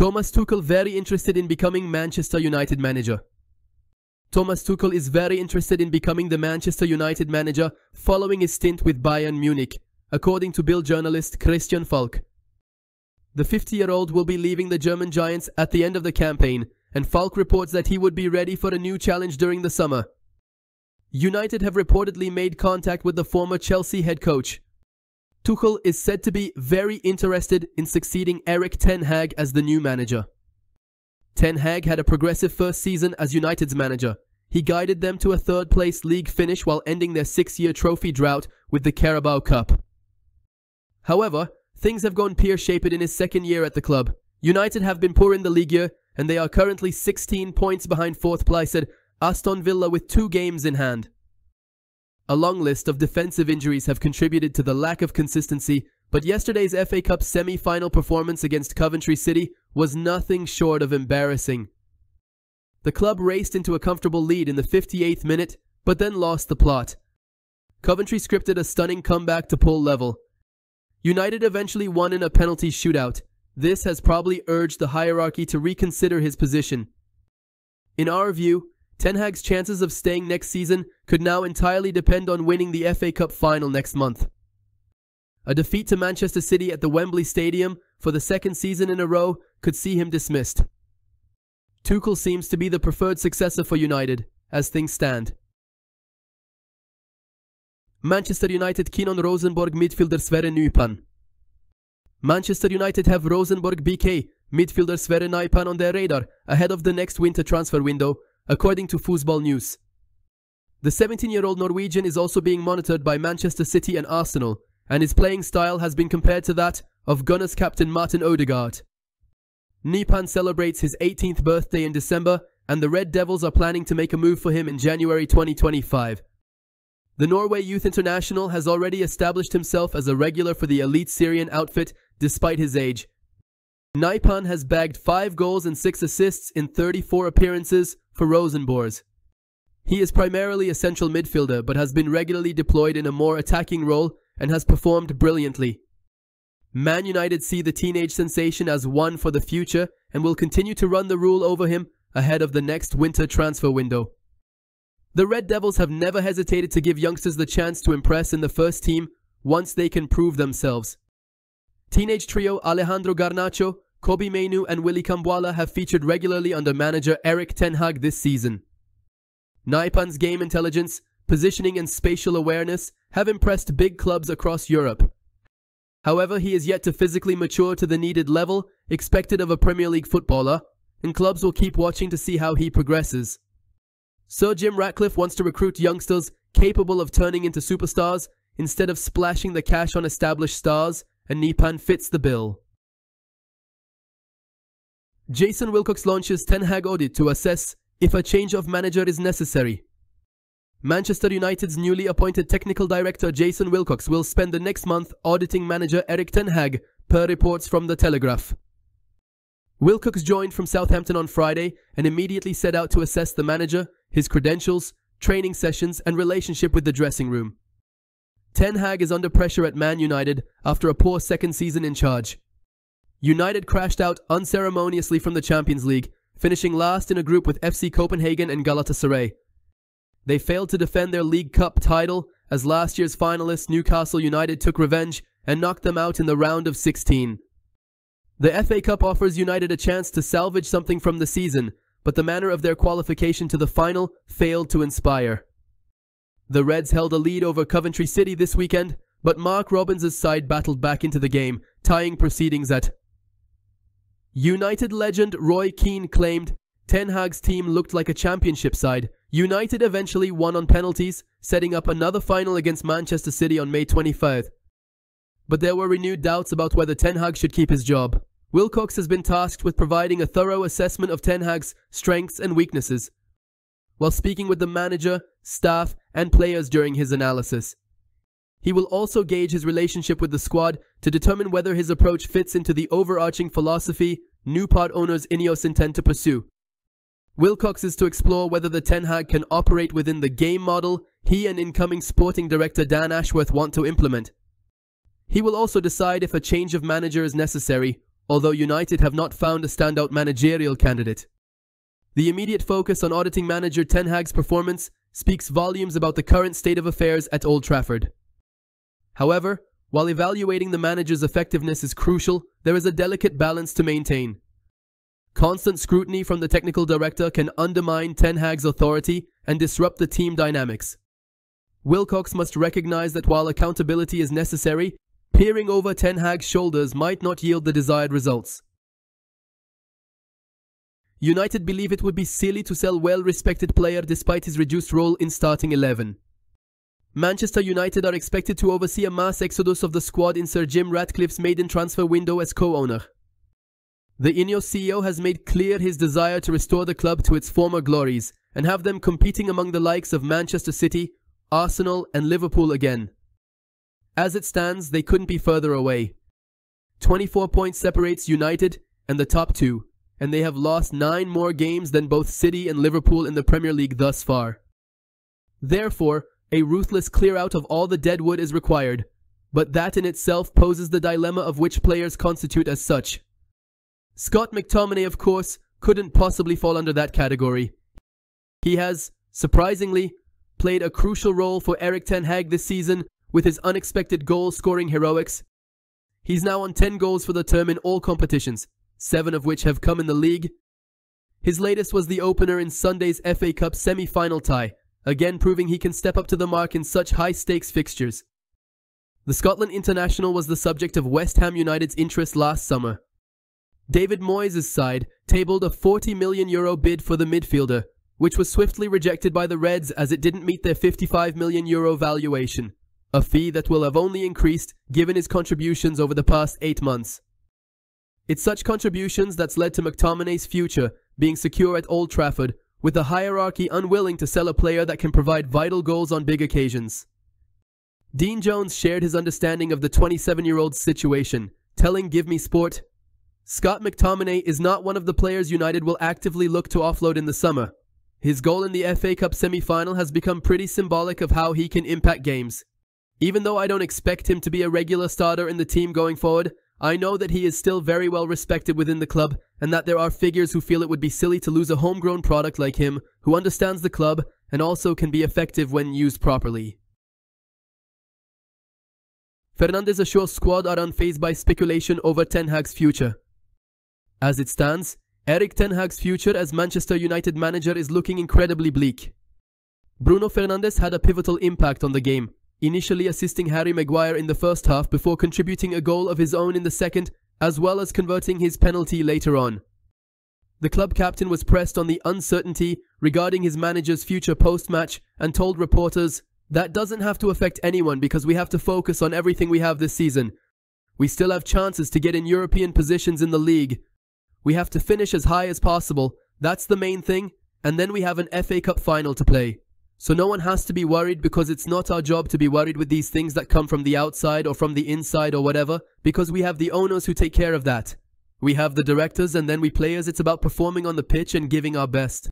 Thomas Tuchel very interested in becoming Manchester United manager. Thomas Tuchel is very interested in becoming the Manchester United manager following his stint with Bayern Munich, according to Bild journalist Christian Falk. The 50-year-old will be leaving the German Giants at the end of the campaign, and Falk reports that he would be ready for a new challenge during the summer. United have reportedly made contact with the former Chelsea head coach. Tuchel is said to be very interested in succeeding Erik ten Hag as the new manager. Ten Hag had a progressive first season as United's manager. He guided them to a third-place league finish while ending their 6-year trophy drought with the Carabao Cup. However, things have gone pear-shaped in his second year at the club. United have been poor in the league year, and they are currently 16 points behind fourth-placed Aston Villa with 2 games in hand. A long list of defensive injuries have contributed to the lack of consistency, but yesterday's FA Cup semi-final performance against Coventry City was nothing short of embarrassing. The club raced into a comfortable lead in the 58th minute, but then lost the plot. Coventry scripted a stunning comeback to pull level. United eventually won in a penalty shootout. This has probably urged the hierarchy to reconsider his position. In our view, Ten Hag's chances of staying next season could now entirely depend on winning the FA Cup final next month. A defeat to Manchester City at the Wembley Stadium for the second season in a row could see him dismissed. Tuchel seems to be the preferred successor for United, as things stand. Manchester United keen on Rosenborg midfielder Sverre Nypan. Manchester United have Rosenborg BK midfielder Sverre Nypan on their radar ahead of the next winter transfer window, according to Football News. The 17-year-old Norwegian is also being monitored by Manchester City and Arsenal, and his playing style has been compared to that of Gunners captain Martin Odegaard. Nypan celebrates his 18th birthday in December, and the Red Devils are planning to make a move for him in January 2025. The Norway youth international has already established himself as a regular for the elite Syrian outfit despite his age. Nypan has bagged 5 goals and 6 assists in 34 appearances for Rosenborg. He is primarily a central midfielder but has been regularly deployed in a more attacking role and has performed brilliantly. Man United see the teenage sensation as one for the future and will continue to run the rule over him ahead of the next winter transfer window. The Red Devils have never hesitated to give youngsters the chance to impress in the first team once they can prove themselves. Teenage trio Alejandro Garnacho, Kobe Mainoo and Willy Kambwala have featured regularly under manager Erik ten Hag this season. Nypan's game intelligence, positioning and spatial awareness have impressed big clubs across Europe. However, he is yet to physically mature to the needed level expected of a Premier League footballer, and clubs will keep watching to see how he progresses. Sir Jim Ratcliffe wants to recruit youngsters capable of turning into superstars instead of splashing the cash on established stars, and Nypan fits the bill. Jason Wilcox launches Ten Hag Audit to assess if a change of manager is necessary. Manchester United's newly appointed technical director Jason Wilcox will spend the next month auditing manager Erik ten Hag, per reports from The Telegraph. Wilcox joined from Southampton on Friday and immediately set out to assess the manager, his credentials, training sessions and relationship with the dressing room. Ten Hag is under pressure at Man United after a poor second season in charge. United crashed out unceremoniously from the Champions League, finishing last in a group with FC Copenhagen and Galatasaray. They failed to defend their League Cup title as last year's finalists Newcastle United took revenge and knocked them out in the round of 16. The FA Cup offers United a chance to salvage something from the season, but the manner of their qualification to the final failed to inspire. The Reds held a lead over Coventry City this weekend, but Mark Robins' side battled back into the game, tying proceedings at. United legend Roy Keane claimed Ten Hag's team looked like a championship side. United eventually won on penalties, setting up another final against Manchester City on May 23rd. But there were renewed doubts about whether Ten Hag should keep his job. Wilcox has been tasked with providing a thorough assessment of Ten Hag's strengths and weaknesses, while speaking with the manager, staff, and players during his analysis. He will also gauge his relationship with the squad to determine whether his approach fits into the overarching philosophy new part owners Ineos intend to pursue. Wilcox is to explore whether the Ten Hag can operate within the game model he and incoming sporting director Dan Ashworth want to implement. He will also decide if a change of manager is necessary, although United have not found a standout managerial candidate. The immediate focus on auditing manager Ten Hag's performance speaks volumes about the current state of affairs at Old Trafford. However, while evaluating the manager's effectiveness is crucial, there is a delicate balance to maintain. Constant scrutiny from the technical director can undermine Ten Hag's authority and disrupt the team dynamics. Wilcox must recognize that while accountability is necessary, peering over Ten Hag's shoulders might not yield the desired results. United believe it would be silly to sell well-respected player despite his reduced role in starting 11. Manchester United are expected to oversee a mass exodus of the squad in Sir Jim Ratcliffe's maiden transfer window as co-owner. The Ineos CEO has made clear his desire to restore the club to its former glories and have them competing among the likes of Manchester City, Arsenal and Liverpool again. As it stands, they couldn't be further away. 24 points separates United and the top two, and they have lost 9 more games than both City and Liverpool in the Premier League thus far. Therefore, a ruthless clear-out of all the dead wood is required, but that in itself poses the dilemma of which players constitute as such. Scott McTominay, of course, couldn't possibly fall under that category. He has, surprisingly, played a crucial role for Erik ten Hag this season with his unexpected goal-scoring heroics. He's now on 10 goals for the term in all competitions, 7 of which have come in the league. His latest was the opener in Sunday's FA Cup semi-final tie, again proving he can step up to the mark in such high-stakes fixtures. The Scotland international was the subject of West Ham United's interest last summer. David Moyes' side tabled a €40 million bid for the midfielder, which was swiftly rejected by the Reds as it didn't meet their €55 million valuation, a fee that will have only increased given his contributions over the past 8 months. It's such contributions that's led to McTominay's future being secure at Old Trafford, with the hierarchy unwilling to sell a player that can provide vital goals on big occasions. Dean Jones shared his understanding of the 27-year-old's situation, telling Give Me Sport, "Scott McTominay is not one of the players United will actively look to offload in the summer. His goal in the FA Cup semi-final has become pretty symbolic of how he can impact games. Even though I don't expect him to be a regular starter in the team going forward, I know that he is still very well respected within the club and that there are figures who feel it would be silly to lose a homegrown product like him who understands the club and also can be effective when used properly." Fernandez assures squad are unfazed by speculation over Ten Hag's future. As it stands, Erik ten Hag's future as Manchester United manager is looking incredibly bleak. Bruno Fernandez had a pivotal impact on the game, initially assisting Harry Maguire in the first half before contributing a goal of his own in the second, as well as converting his penalty later on. The club captain was pressed on the uncertainty regarding his manager's future post-match and told reporters, "That doesn't have to affect anyone because we have to focus on everything we have this season. We still have chances to get in European positions in the league. We have to finish as high as possible, that's the main thing, and then we have an FA Cup final to play. So no one has to be worried because it's not our job to be worried with these things that come from the outside or from the inside or whatever, because we have the owners who take care of that. We have the directors and then we players, it's about performing on the pitch and giving our best."